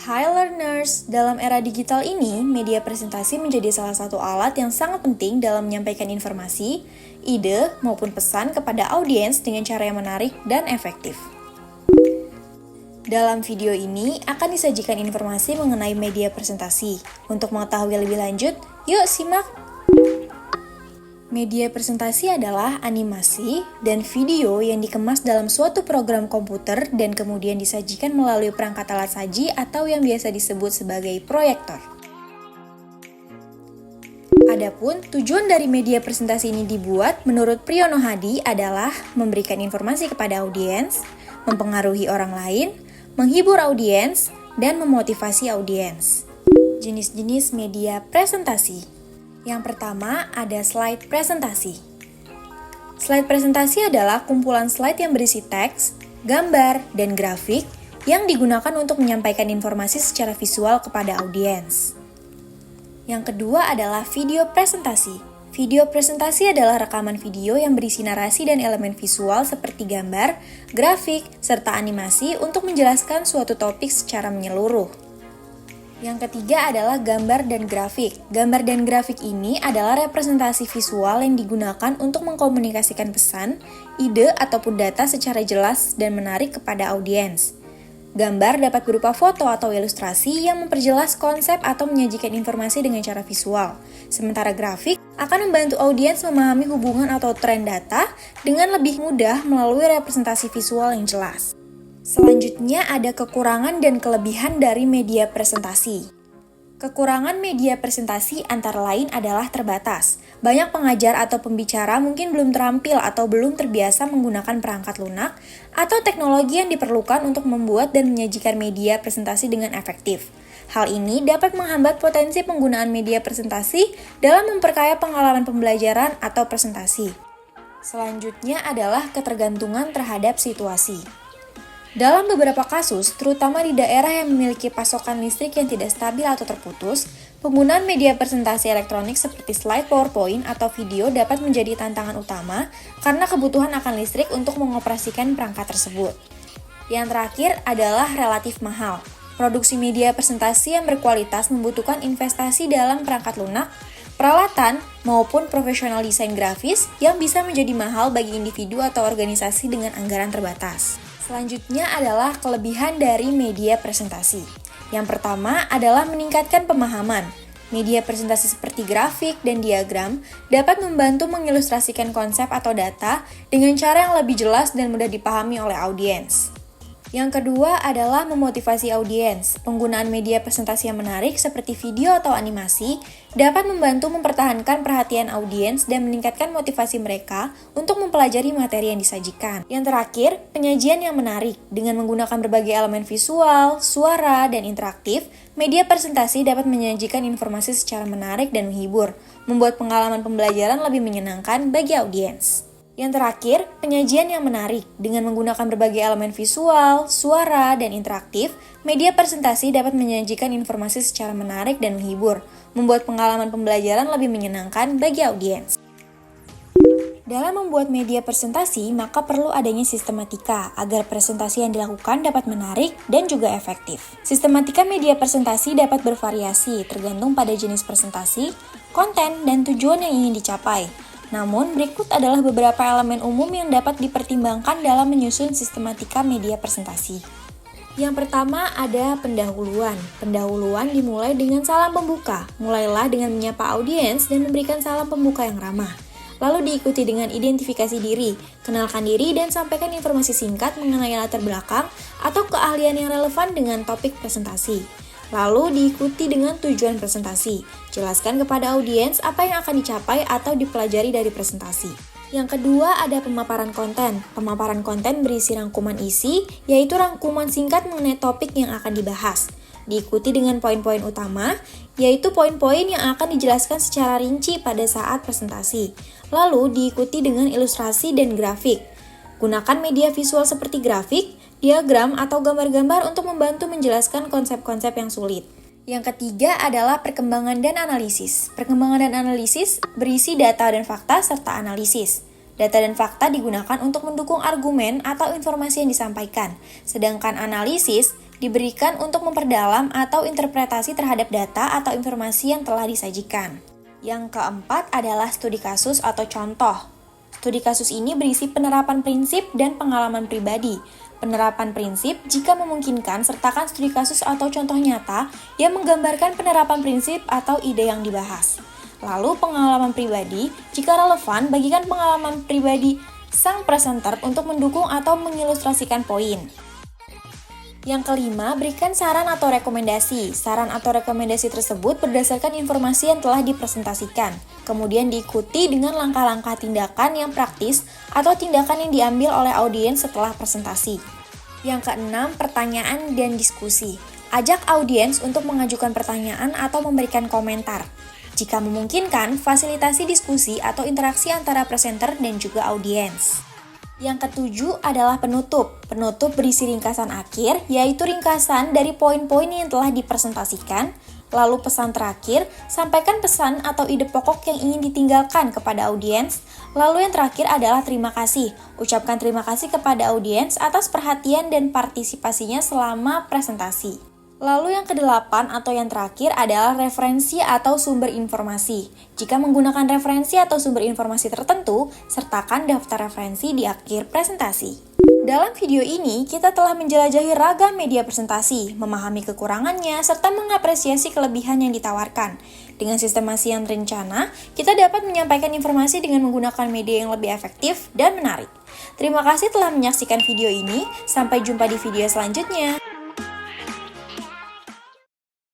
Hi learners, dalam era digital ini, media presentasi menjadi salah satu alat yang sangat penting dalam menyampaikan informasi, ide, maupun pesan kepada audiens dengan cara yang menarik dan efektif. Dalam video ini akan disajikan informasi mengenai media presentasi. Untuk mengetahui lebih lanjut, yuk simak! Media presentasi adalah animasi dan video yang dikemas dalam suatu program komputer dan kemudian disajikan melalui perangkat alat saji atau yang biasa disebut sebagai proyektor. Adapun tujuan dari media presentasi ini dibuat menurut Priyono Hadi adalah memberikan informasi kepada audiens, mempengaruhi orang lain, menghibur audiens, dan memotivasi audiens. Jenis-jenis media presentasi. Yang pertama ada slide presentasi. Slide presentasi adalah kumpulan slide yang berisi teks, gambar, dan grafik yang digunakan untuk menyampaikan informasi secara visual kepada audiens. Yang kedua adalah video presentasi. Video presentasi adalah rekaman video yang berisi narasi dan elemen visual seperti gambar, grafik, serta animasi untuk menjelaskan suatu topik secara menyeluruh. Yang ketiga adalah gambar dan grafik. Gambar dan grafik ini adalah representasi visual yang digunakan untuk mengkomunikasikan pesan, ide, ataupun data secara jelas dan menarik kepada audiens. Gambar dapat berupa foto atau ilustrasi yang memperjelas konsep atau menyajikan informasi dengan cara visual. Sementara grafik akan membantu audiens memahami hubungan atau tren data dengan lebih mudah melalui representasi visual yang jelas. Selanjutnya ada kekurangan dan kelebihan dari media presentasi. Kekurangan media presentasi antara lain adalah terbatas. Banyak pengajar atau pembicara mungkin belum terampil atau belum terbiasa menggunakan perangkat lunak atau teknologi yang diperlukan untuk membuat dan menyajikan media presentasi dengan efektif. Hal ini dapat menghambat potensi penggunaan media presentasi dalam memperkaya pengalaman pembelajaran atau presentasi. Selanjutnya adalah ketergantungan terhadap situasi. Dalam beberapa kasus, terutama di daerah yang memiliki pasokan listrik yang tidak stabil atau terputus, penggunaan media presentasi elektronik seperti slide PowerPoint atau video dapat menjadi tantangan utama karena kebutuhan akan listrik untuk mengoperasikan perangkat tersebut. Yang terakhir adalah relatif mahal. Produksi media presentasi yang berkualitas membutuhkan investasi dalam perangkat lunak, peralatan, maupun profesional desain grafis yang bisa menjadi mahal bagi individu atau organisasi dengan anggaran terbatas. Selanjutnya adalah kelebihan dari media presentasi. Yang pertama adalah meningkatkan pemahaman. Media presentasi seperti grafik dan diagram dapat membantu mengilustrasikan konsep atau data dengan cara yang lebih jelas dan mudah dipahami oleh audiens. Yang kedua adalah memotivasi audiens. Penggunaan media presentasi yang menarik seperti video atau animasi dapat membantu mempertahankan perhatian audiens dan meningkatkan motivasi mereka untuk mempelajari materi yang disajikan. Yang terakhir, penyajian yang menarik. Dengan menggunakan berbagai elemen visual, suara, dan interaktif, media presentasi dapat menyajikan informasi secara menarik dan menghibur, membuat pengalaman pembelajaran lebih menyenangkan bagi audiens. Yang terakhir, penyajian yang menarik. Dengan menggunakan berbagai elemen visual, suara, dan interaktif, media presentasi dapat menyajikan informasi secara menarik dan menghibur, membuat pengalaman pembelajaran lebih menyenangkan bagi audiens. Dalam membuat media presentasi, maka perlu adanya sistematika agar presentasi yang dilakukan dapat menarik dan juga efektif. Sistematika media presentasi dapat bervariasi tergantung pada jenis presentasi, konten, dan tujuan yang ingin dicapai. Namun, berikut adalah beberapa elemen umum yang dapat dipertimbangkan dalam menyusun sistematika media presentasi. Yang pertama ada pendahuluan. Pendahuluan dimulai dengan salam pembuka. Mulailah dengan menyapa audiens dan memberikan salam pembuka yang ramah. Lalu diikuti dengan identifikasi diri, kenalkan diri dan sampaikan informasi singkat mengenai latar belakang atau keahlian yang relevan dengan topik presentasi. Lalu diikuti dengan tujuan presentasi. Jelaskan kepada audiens apa yang akan dicapai atau dipelajari dari presentasi. Yang kedua ada pemaparan konten. Pemaparan konten berisi rangkuman isi, yaitu rangkuman singkat mengenai topik yang akan dibahas. Diikuti dengan poin-poin utama, yaitu poin-poin yang akan dijelaskan secara rinci pada saat presentasi. Lalu diikuti dengan ilustrasi dan grafik. Gunakan media visual seperti grafik, diagram, atau gambar-gambar untuk membantu menjelaskan konsep-konsep yang sulit. Yang ketiga adalah perkembangan dan analisis. Perkembangan dan analisis berisi data dan fakta serta analisis. Data dan fakta digunakan untuk mendukung argumen atau informasi yang disampaikan, sedangkan analisis diberikan untuk memperdalam atau interpretasi terhadap data atau informasi yang telah disajikan. Yang keempat adalah studi kasus atau contoh. Studi kasus ini berisi penerapan prinsip dan pengalaman pribadi. Penerapan prinsip, jika memungkinkan, sertakan studi kasus atau contoh nyata yang menggambarkan penerapan prinsip atau ide yang dibahas. Lalu pengalaman pribadi, jika relevan, bagikan pengalaman pribadi sang presenter untuk mendukung atau mengilustrasikan poin. Yang kelima, berikan saran atau rekomendasi. Saran atau rekomendasi tersebut berdasarkan informasi yang telah dipresentasikan, kemudian diikuti dengan langkah-langkah tindakan yang praktis atau tindakan yang diambil oleh audiens setelah presentasi. Yang keenam, pertanyaan dan diskusi. Ajak audiens untuk mengajukan pertanyaan atau memberikan komentar. Jika memungkinkan, fasilitasi diskusi atau interaksi antara presenter dan juga audiens. Yang ketujuh adalah penutup. Penutup berisi ringkasan akhir, yaitu ringkasan dari poin-poin yang telah dipresentasikan. Lalu pesan terakhir, sampaikan pesan atau ide pokok yang ingin ditinggalkan kepada audiens. Lalu yang terakhir adalah terima kasih. Ucapkan terima kasih kepada audiens atas perhatian dan partisipasinya selama presentasi. Lalu yang kedelapan atau yang terakhir adalah referensi atau sumber informasi. Jika menggunakan referensi atau sumber informasi tertentu, sertakan daftar referensi di akhir presentasi. Dalam video ini, kita telah menjelajahi ragam media presentasi, memahami kekurangannya, serta mengapresiasi kelebihan yang ditawarkan. Dengan sistemasi yang terencana, kita dapat menyampaikan informasi dengan menggunakan media yang lebih efektif dan menarik. Terima kasih telah menyaksikan video ini, sampai jumpa di video selanjutnya.